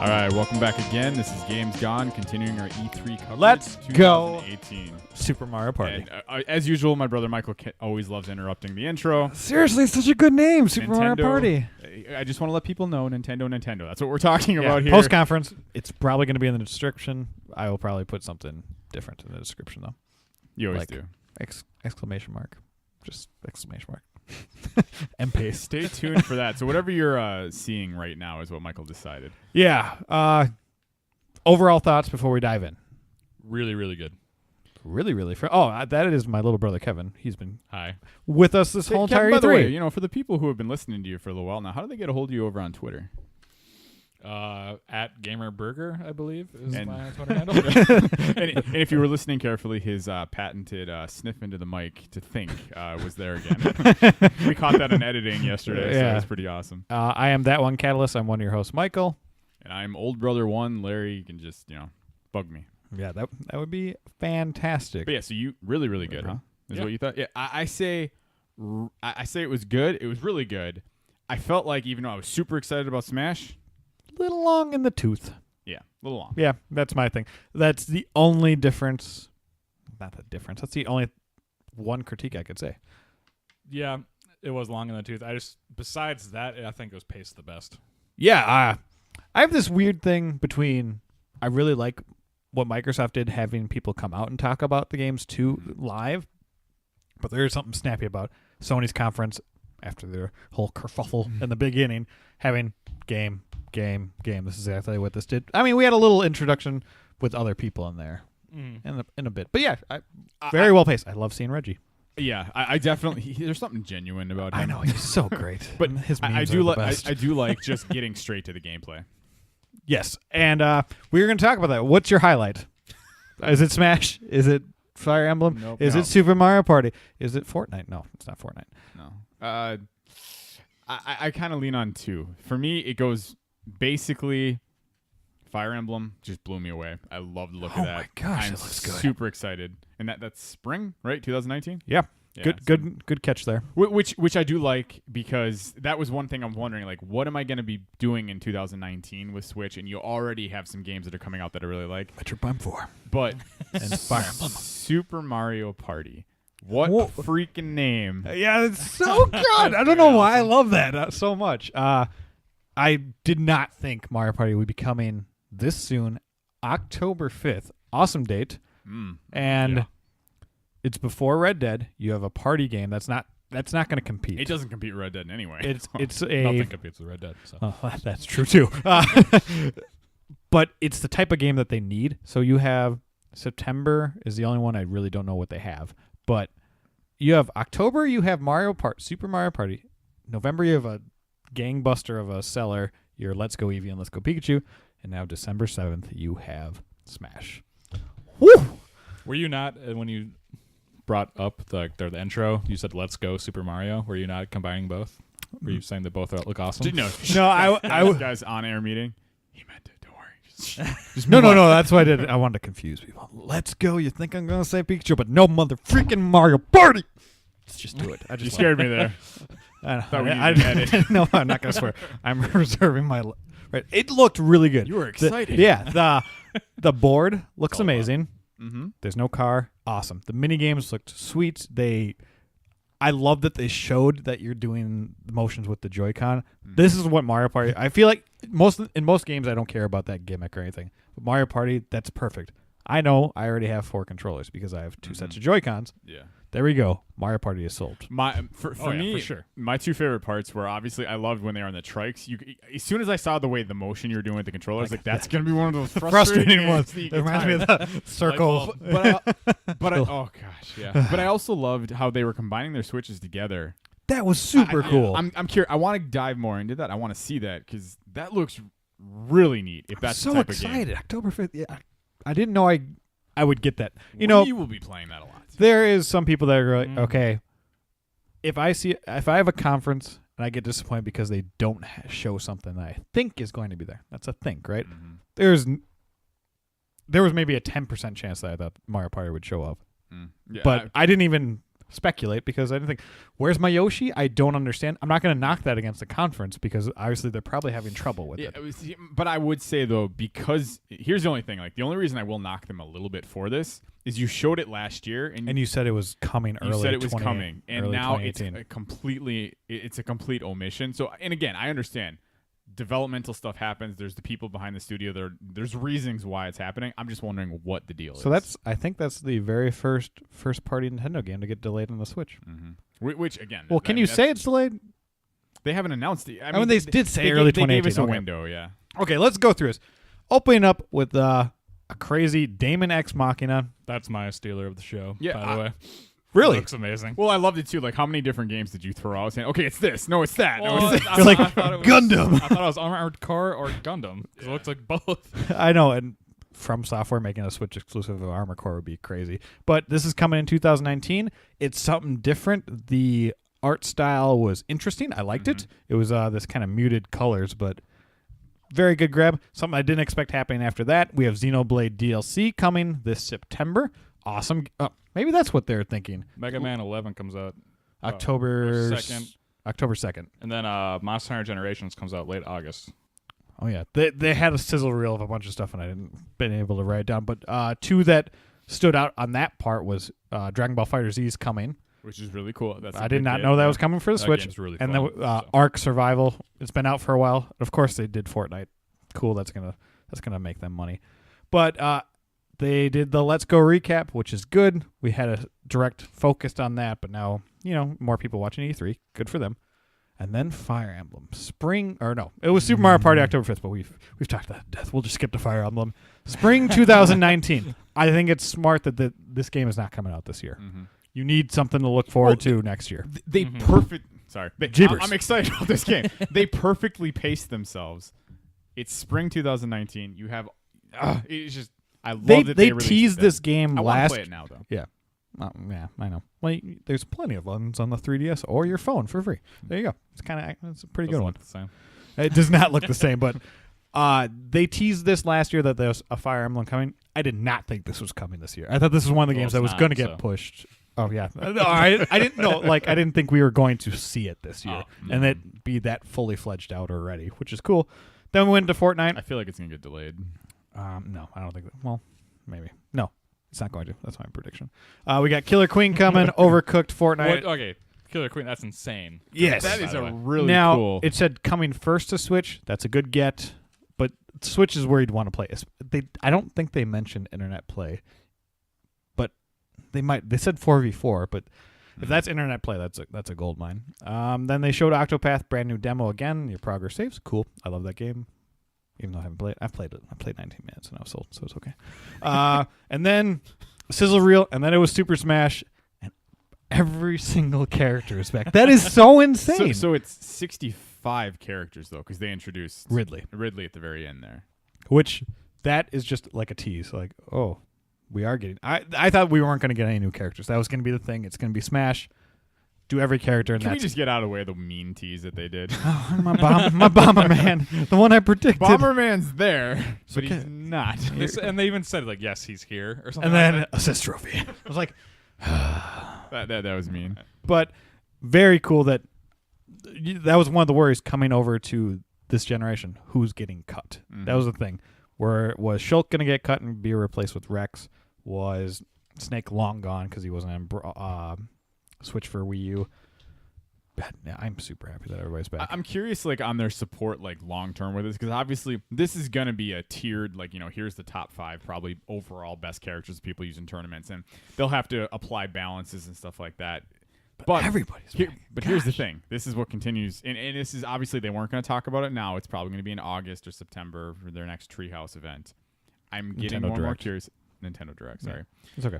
All right, welcome back again. This is Games Gone, continuing our E3 coverage. Let's go. 2018. Super Mario Party. And, as usual, my brother Michael always loves interrupting the intro. Seriously, it's such a good name, Super Mario Party. I just want to let people know Nintendo. That's what we're talking about here. Post-conference. It's probably going to be in the description. I will probably put something different in the description, though. You always do. Exclamation mark. Just exclamation mark. And paste. Stay tuned for that. So whatever you're seeing right now is what Michael decided. Yeah. Overall thoughts before we dive in. Really, really good. Really. That is my little brother Kevin. He's been with us this whole entire Kevin, by E3. the way, for the people who have been listening to you for a little while now, how do they get a hold of you over on Twitter? At GamerBurger, I believe, is my Twitter handle. and if you were listening carefully, his patented sniff into the mic to think was there again. We caught that in editing yesterday, so it was pretty awesome. I am that one Catalyst. I'm one of your hosts, Michael. And I'm old brother one, Larry. You can just, bug me. Yeah, that would be fantastic. But yeah, so you really, really good, huh? Is what you thought? Yeah, I say it was good. It was really good. I felt like even though I was super excited about Smash, little long in the tooth. Yeah, a little long. Yeah, that's my thing. That's the only difference. Not the difference. That's the only one critique I could say. Yeah, it was long in the tooth. Besides that, I think it was paced the best. Yeah, I have this weird thing between I really like what Microsoft did, having people come out and talk about the games too live, but there is something snappy about Sony's conference after their whole kerfuffle in the beginning, having game. This is exactly what this did. I mean, we had a little introduction with other people in there in a bit. But yeah, very well paced. I love seeing Reggie. Yeah, I definitely there's something genuine about him. I know, he's so great. But his I do like just getting straight to the gameplay. Yes, and we were going to talk about that. What's your highlight? Is it Smash? Is it Fire Emblem? Nope, Is it Super Mario Party? Is it Fortnite? No, it's not Fortnite. No. I kind of lean on two. For me, it goes basically Fire Emblem just blew me away. I love the look of that. Oh my gosh, I'm it looks good. Super excited. And that's spring, right? 2019? Yeah. Good catch there. Which I do like, because that was one thing I'm wondering, like, what am I going to be doing in 2019 with Switch? And you already have some games that are coming out that I really like. Metroid Prime 4. But and Fire Emblem. Super Mario Party. What a freaking name. Yeah, it's so good. I don't know why I love that so much. I did not think Mario Party would be coming this soon, October 5th. Awesome date. And it's before Red Dead. You have a party game that's not going to compete. It doesn't compete with Red Dead anyway. It's nothing competes with Red Dead. So. Oh, that's true too. But it's the type of game that they need. So you have September is the only one I really don't know what they have. But you have October, you have Super Mario Party. November, you have a gangbuster of a seller, your Let's Go Eevee and Let's Go Pikachu. And now December 7th, you have Smash. Woo! Were you not, when you brought up the intro, you said Let's Go Super Mario? Were you not combining both? Were you saying that both look awesome? No, I guys on air meeting. He meant it. Don't worry. Just no. That's what I did. I wanted to confuse people. Let's go. You think I'm gonna say Pikachu, but no, mother freaking Mario Party. Let's just do it. You scared me there. No, I'm not gonna swear. I'm reserving my. Right. It looked really good. You were excited. The board looks amazing. Mm-hmm. There's no car. Awesome. The mini games looked sweet. I love that they showed that you're doing the motions with the Joy-Con. This is what Mario Party. I feel like in most games I don't care about that gimmick or anything. But Mario Party, that's perfect. I know I already have 4 controllers because I have 2 sets of Joy-Cons. Yeah. There we go. Mario Party is sold. For me, for sure. My 2 favorite parts were obviously I loved when they were on the trikes. As soon as I saw the motion you were doing with the controller, I was like, that's going to be one of those frustrating ones. It reminds me of the circle. Oh gosh, yeah. But I also loved how they were combining their Switches together. That was super cool. I'm curious. I want to dive more into that. I want to see that because that looks really neat. If that's so the type excited. Of game. October 5th. Yeah, I didn't know I would get that. You will be playing that a lot. There is some people that are like, okay, if I have a conference and I get disappointed because they don't show something that I think is going to be there. That's a think, right? Mm-hmm. There was maybe a 10% chance that I thought Mario Party would show up. Yeah, but I didn't even speculate because I didn't think, where's my Yoshi? I don't understand. I'm not going to knock that against the conference because obviously they're probably having trouble with it. But I would say, though, because here's the only thing. Like, the only reason I will knock them a little bit for this is you showed it last year. And you said it was coming early. You said it was coming. And now it's a complete omission. So, and again, I understand. Developmental stuff happens. There's the people behind the studio. There's reasons why it's happening. I'm just wondering what the deal is. So I think that's the very first party Nintendo game to get delayed on the Switch. Mm-hmm. Which again, well, can you say it's delayed? They haven't announced it. I mean they did say early 2018. They gave us a window, yeah. Okay, let's go through this. Opening up with a crazy Daemon X Machina. That's my Steeler of the show. Yeah, by the way. Really? It looks amazing. Well, I loved it too. Like, how many different games did you throw out saying, okay, it's this. No, it's that. Well, no, it's this. You're like, I thought it was, Gundam. I thought it was Armored Core or Gundam. It looks like both. I know, and From Software making a Switch exclusive of Armored Core would be crazy. But this is coming in 2019. It's something different. The art style was interesting. I liked it. It was this kind of muted colors, but very good grab. Something I didn't expect happening after that. We have Xenoblade DLC coming this September. Awesome. Maybe that's what they're thinking. Mega Man 11 comes out October 2nd. And then Monster Hunter Generations comes out late August. Oh, yeah. They had a sizzle reel of a bunch of stuff, and I didn't been able to write it down. But two that stood out on that part was Dragon Ball FighterZ is coming. Which is really cool. I did not know that was coming for the Switch. Game's really and fun, then Ark Survival. It's been out for a while. Of course, they did Fortnite. Cool. That's gonna make them money. But they did the Let's Go recap, which is good. We had a direct focused on that, but now, more people watching E3. Good for them. And then Fire Emblem. It was Super Mario Party October 5th, but we've talked about death. We'll just skip to Fire Emblem. Spring 2019. I think it's smart that this game is not coming out this year. Mm-hmm. You need something to look forward to next year. I'm excited about this game. They perfectly paced themselves. It's spring 2019. You have it's just I love that they teased this game I last. want to play it now though. Yeah. Yeah, I know. Well, there's plenty of ones on the 3DS or your phone for free. There you go. It's a pretty good one. The same. It does not look the same, but they teased this last year that there was a Fire Emblem coming. I did not think this was coming this year. I thought this was one of the games that was going to get pushed. Oh yeah, no, I didn't know. Like I didn't think we were going to see it this year, and it be that fully fledged out already, which is cool. Then we went to Fortnite. I feel like it's gonna get delayed. No, I don't think. Well, maybe no. It's not going to. That's my prediction. We got Killer Queen coming. Overcooked Fortnite. Okay, Killer Queen. That's insane. Yes, that is a really now, cool. It said coming first to Switch. That's a good get, but Switch is where you'd want to play. I don't think they mentioned internet play, but they might. They said 4v4, but if that's internet play, that's a gold mine. Then they showed Octopath, brand new demo again. Your progress saves. Cool. I love that game. Even though I haven't played it. I've played it. I played 19 minutes and I was sold, so it's okay. And then Sizzle Reel, and then it was Super Smash, and every single character is back. That is so insane. So it's 65 characters, though, because they introduced Ridley at the very end there. Which, that is just like a tease. Like, oh, we are getting... I thought we weren't going to get any new characters. That was going to be the thing. It's going to be Smash. Do every character, and Can we that's just get out of the way of the mean tease that they did? Oh, my Bomberman, the one I predicted. Bomberman's there, but he's not. And they even said like, "Yes, he's here," or something. And then like assist trophy. I was like, that was mean. But very cool that was one of the worries coming over to this generation. Who's getting cut? Mm-hmm. That was the thing. Was Shulk going to get cut and be replaced with Rex? Was Snake long gone because he wasn't on Switch for Wii U? Yeah, I'm super happy that everybody's back. I'm curious, like, on their support, like, long term with this, because obviously this is gonna be a tiered, like, here's the top 5 probably overall best characters people use in tournaments, and they'll have to apply balances and stuff like that. But everybody's back. But here's the thing: this is what continues, and this is obviously they weren't going to talk about it now. It's probably going to be in August or September for their next Treehouse event. I'm getting more and more curious. Nintendo Direct, sorry. Yeah. It's okay.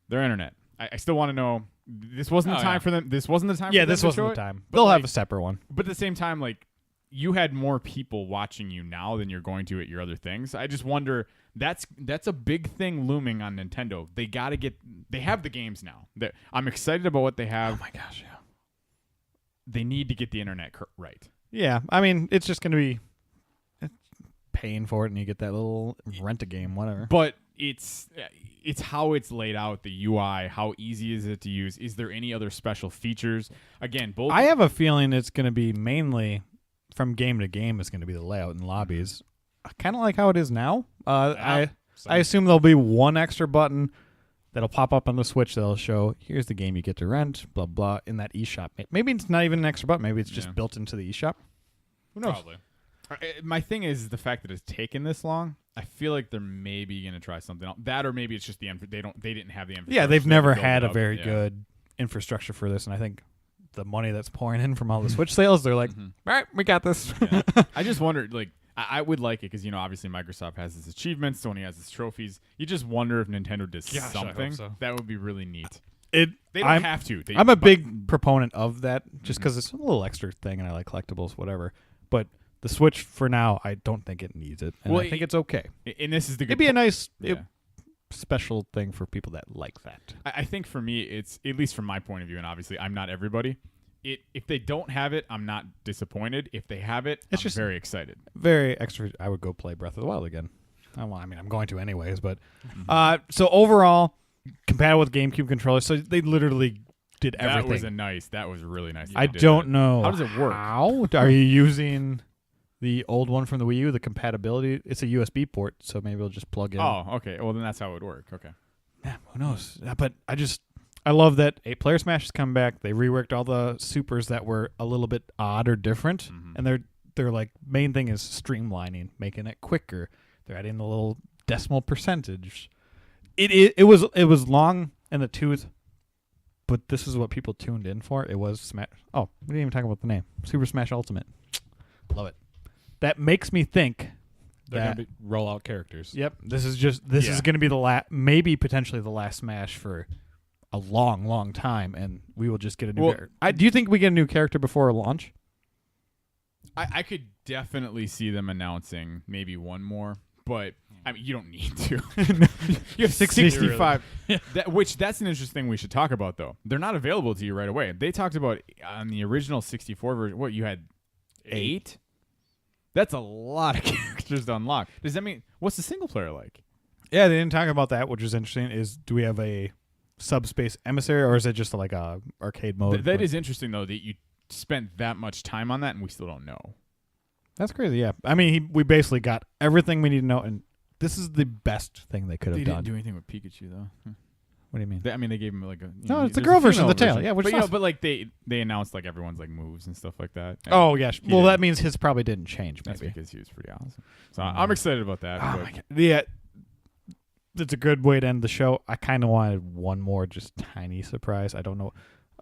Their internet. I still want to know. This wasn't the time for them. This wasn't the time. Yeah, for them this to wasn't show the it, time. but They'll like, have a separate one. But at the same time, like, you had more people watching you now than you're going to at your other things. I just wonder. That's a big thing looming on Nintendo. They got to get. They have the games now. I'm excited about what they have. Oh my gosh, yeah. They need to get the internet right. Yeah, I mean, it's just going to be paying for it, and you get that little rent a game, whatever. But it's how it's laid out, the UI, how easy is it to use? Is there any other special features? Again, both. I have a feeling it's going to be mainly from game to game. Is going to be the layout and lobbies, kind of like how it is now. I assume there'll be one extra button that'll pop up on the Switch that'll show here's the game you get to rent, blah blah, in that eShop. Maybe it's not even an extra button. Maybe it's just built into the eShop. Who knows? Probably. My thing is the fact that it's taken this long. I feel like they're maybe going to try something else. That, or maybe it's just they didn't have the infrastructure. Yeah, they've to never build had it a up. very good infrastructure for this, and I think the money that's pouring in from all the Switch sales, they're like, all right, we got this. Yeah. I just wondered, like, I would like it because, obviously Microsoft has its achievements, Sony has its trophies. You just wonder if Nintendo does Gosh, I hope something. so. That would be really neat. They don't have to. I'm a big proponent of that just because it's a little extra thing, and I like collectibles, whatever. But the Switch, for now, I don't think it needs it, and Well, I think it's okay. And this is the good It'd be a nice Yeah. special thing for people that like that. I think for me, it's, at least from my point of view, and obviously I'm not everybody, if they don't have it, I'm not disappointed. If they have it, I'm just very excited. Very extra. I would go play Breath of the Wild again. I'm going to anyways. But so overall, compatible with GameCube controllers. So they literally did everything. That was really nice. I don't know. How does it work? How are you using the old one from the Wii U? The compatibility. It's a USB port, so maybe we'll just plug in. Oh, okay. Well, then that's how it would work. Okay. Yeah, who knows? But I love that 8-player Smash has come back. They reworked all the supers that were a little bit odd or different, and their like main thing is streamlining, making it quicker. They're adding the little decimal percentage. It was long in the tooth, but this is what people tuned in for. It was Smash. Oh, we didn't even talk about the name. Super Smash Ultimate. Love it. That makes me think They're that going to roll out characters. Yep, this is going to be the maybe potentially the last Smash for a long, long time, and we will just get a new character. Do you think we get a new character before launch? I could definitely see them announcing maybe one more, but I mean, you don't need to. You have 65. That's an interesting thing we should talk about, though. They're not available to you right away. They talked about on the original 64 version, what, you had 8? That's a lot of characters to unlock. Does that mean, what's the single player like? Yeah, they didn't talk about that, which is interesting. Do we have a subspace emissary, or is it just like a arcade mode? That is interesting, though, that you spent that much time on that and we still don't know. That's crazy, yeah. I mean, we basically got everything we need to know, and this is the best thing they could have done. They didn't do anything with Pikachu, though. What do you mean? They gave him like a... No, it's the girl version of the tail. Yeah, which but like they announced like everyone's like moves and stuff like that. And oh, yeah. Well, that means his probably didn't change, maybe. That's because he was pretty awesome. So I'm excited about that. Oh, my God. Yeah. That's a good way to end the show. I kind of wanted one more just tiny surprise. I don't know.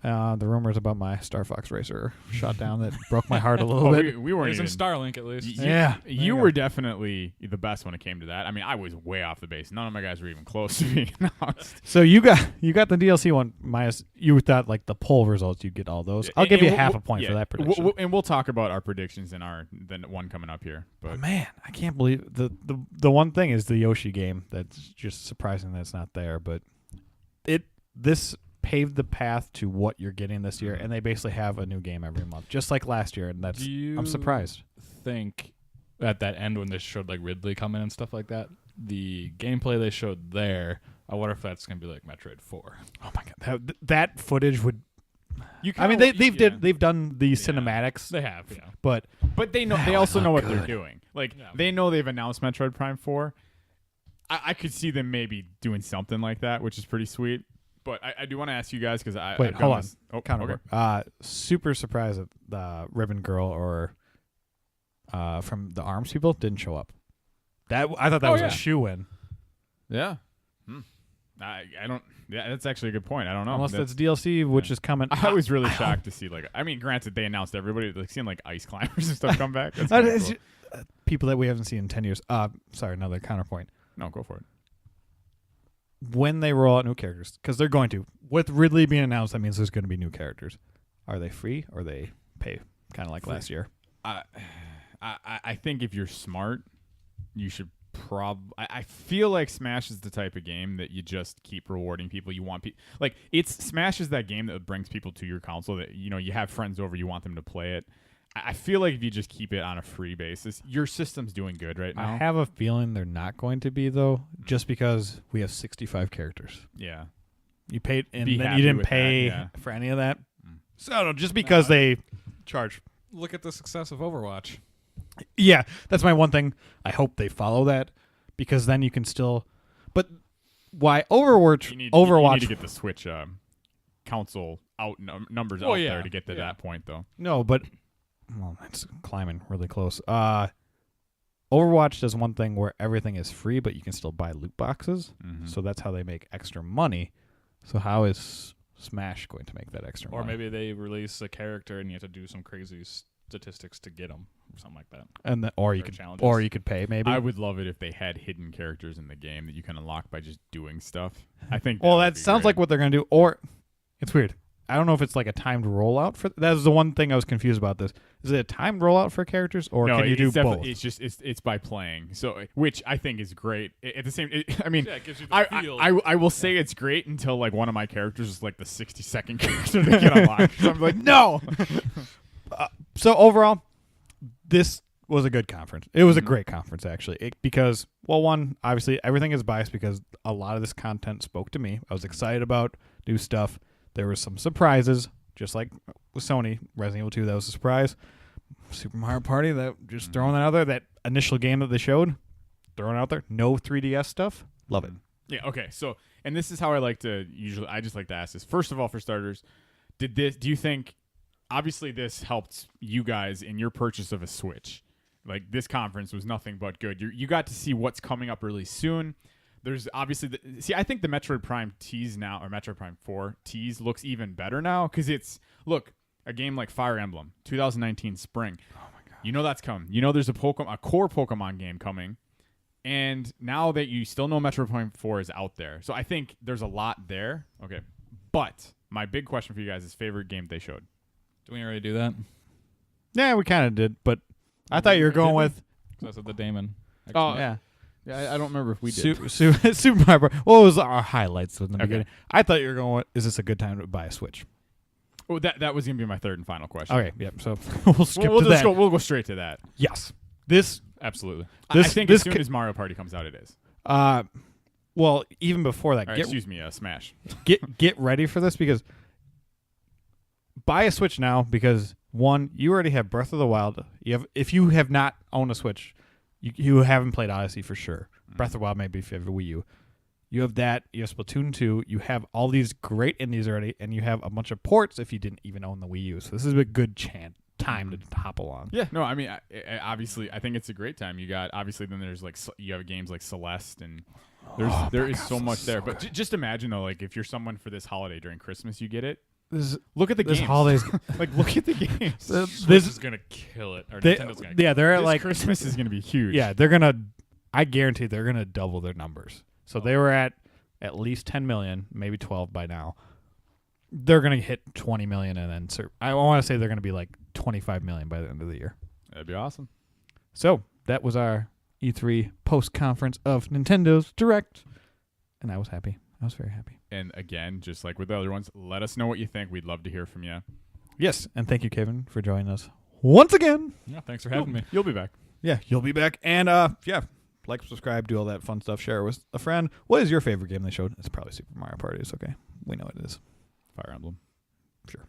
The rumors about my Star Fox Racer shot down that broke my heart a little bit. We weren't Using even... Starlink, at least. You were definitely the best when it came to that. I mean, I was way off the base. None of my guys were even close to being announced. So you got the DLC one. You thought like the poll results, you'd get all those. I'll give you half a point for that prediction. And we'll talk about our predictions in the one coming up here. But man, I can't believe the one thing is the Yoshi game. That's just surprising that it's not there. But this paved the path to what you're getting this year, and they basically have a new game every month, just like last year, and I'm surprised. Think at that end when they showed like Ridley coming and stuff like that, the gameplay they showed there, I wonder if that's gonna be like Metroid 4. Oh my God, that footage would. They've they've done the cinematics. They have, but they know they also know what they're good. doing. Like they know they've announced Metroid Prime 4. I could see them maybe doing something like that, which is pretty sweet. But I do want to ask you guys because wait, hold on. Oh, counter. okay. Super surprised that the Ribbon Girl or from the ARMS people didn't show up. I thought that was a shoe-in. Yeah. I don't. Yeah, that's actually a good point. I don't know. Unless that's DLC, which is coming. I was really shocked to see granted they announced everybody seeing like ice climbers and stuff come back. That's cool. People that we haven't seen in 10 years. Sorry, another counterpoint. No, go for it. When they roll out new characters, because they're going to. With Ridley being announced, that means there's going to be new characters. Are they free or they pay? Kind of like last year. I think if you're smart, you should I feel like Smash is the type of game that you just keep rewarding people. You want people Smash is that game that brings people to your console that you have friends over, you want them to play it. I feel like if you just keep it on a free basis, your system's doing good right now. I have a feeling they're not going to be though, just because we have 65 characters. Yeah. You paid, and Be then happy you didn't with pay that, yeah. for any of that. So I don't know, just because they charge. Look at the success of Overwatch. Yeah, that's my one thing. I hope they follow that, because then you can still. But why Overwatch? You need Overwatch. to get the Switch console out numbers Oh, out yeah. there to get to Yeah. that point, though. No, but well, it's climbing really close. Overwatch does one thing where everything is free, but you can still buy loot boxes. Mhm. So that's how they make extra money. So how is Smash going to make that extra Or money? maybe they release a character and you have to do some crazy statistics to get them, or something like that. And then, or you Or could, challenges. or you could pay maybe. I would love it if they had hidden characters in the game that you can unlock by just doing stuff. I think. Well, would that be sounds great. like what they're going to do. Or it's weird. I don't know if it's like a timed rollout for. That was the one thing I was confused about. This is it a timed rollout for characters, or No, can you do it's both? It's just it's by playing. So which I think is great. At the same, I mean, Yeah, it gives you the I, feel. I will say it's great until like one of my characters is like the 60-second character to get unlocked. So I'm like, no. So overall, this was a good conference. It was a Mhm. great conference actually, because well, one obviously everything is biased because a lot of this content spoke to me. I was excited about new stuff. There were some surprises, just like with Sony, Resident Evil 2. That was a surprise. Super Mario Party. That just throwing that out there. That initial game that they showed, throwing it out there. No 3DS stuff. Love it. Yeah. Okay. So, and this is how I like to usually. I just like to ask this. First of all, for starters, do you think? Obviously, this helped you guys in your purchase of a Switch. Like this conference was nothing but good. You got to see what's coming up really soon. There's obviously I think the Metroid Prime tease now, or Metroid Prime 4 tease, looks even better now because it's look a game like Fire Emblem 2019 spring. Oh my god! You know that's coming. You know there's a core Pokemon game coming, and now that you still know Metroid Prime 4 is out there, so I think there's a lot there. Okay, but my big question for you guys is favorite game they showed. Do we already do that? Yeah, we kind of did, but I thought you were going with So that's what the Damon. Oh, yeah. Yeah, I don't remember if we did. Super Mario Bros. What was our highlights in the Okay. beginning? I thought you were going with, is this a good time to buy a Switch? Oh, that was gonna be my third and final question. Okay, yep. So we'll skip we'll to just that. we'll go straight to that. Yes. This, Absolutely. This- I think this as soon ca- as Mario Party comes out, it is. well, even before that, All right, excuse me, Smash. get ready for this, because buy a Switch now, because one, you already have Breath of the Wild. You have, if you have not owned a Switch, you haven't played Odyssey for sure. Breath of the Wild maybe if you have a Wii U. You have that. You have Splatoon 2. You have all these great indies already, and you have a bunch of ports if you didn't even own the Wii U. So this is a good time to hop along. Yeah, no, I mean, obviously, I think it's a great time. You got obviously, then there's like you have games like Celeste, and there is so much there. But just imagine though, like if you're someone for this holiday during Christmas, you get it. Look at the This games. holidays. Like look at the games. Switch is gonna kill it. Or Nintendo's gonna. Yeah, they're at This like Christmas is gonna be huge. Yeah, they're gonna. I guarantee they're gonna double their numbers. So they were at least 10 million, maybe 12 by now. They're gonna hit 20 million, and then I want to say they're gonna be like 25 million by the end of the year. That'd be awesome. So that was our E3 post conference of Nintendo's Direct, and I was happy. I was very happy. And again, just like with the other ones, let us know what you think. We'd love to hear from you. Yes, and thank you, Kevin, for joining us once again. Yeah, thanks for having me. You'll be back. Yeah, you'll be back, and yeah. Like, subscribe, do all that fun stuff, share it with a friend. What is your favorite game they showed? It's probably Super Mario Party. It's okay. We know it is. Fire Emblem. Sure.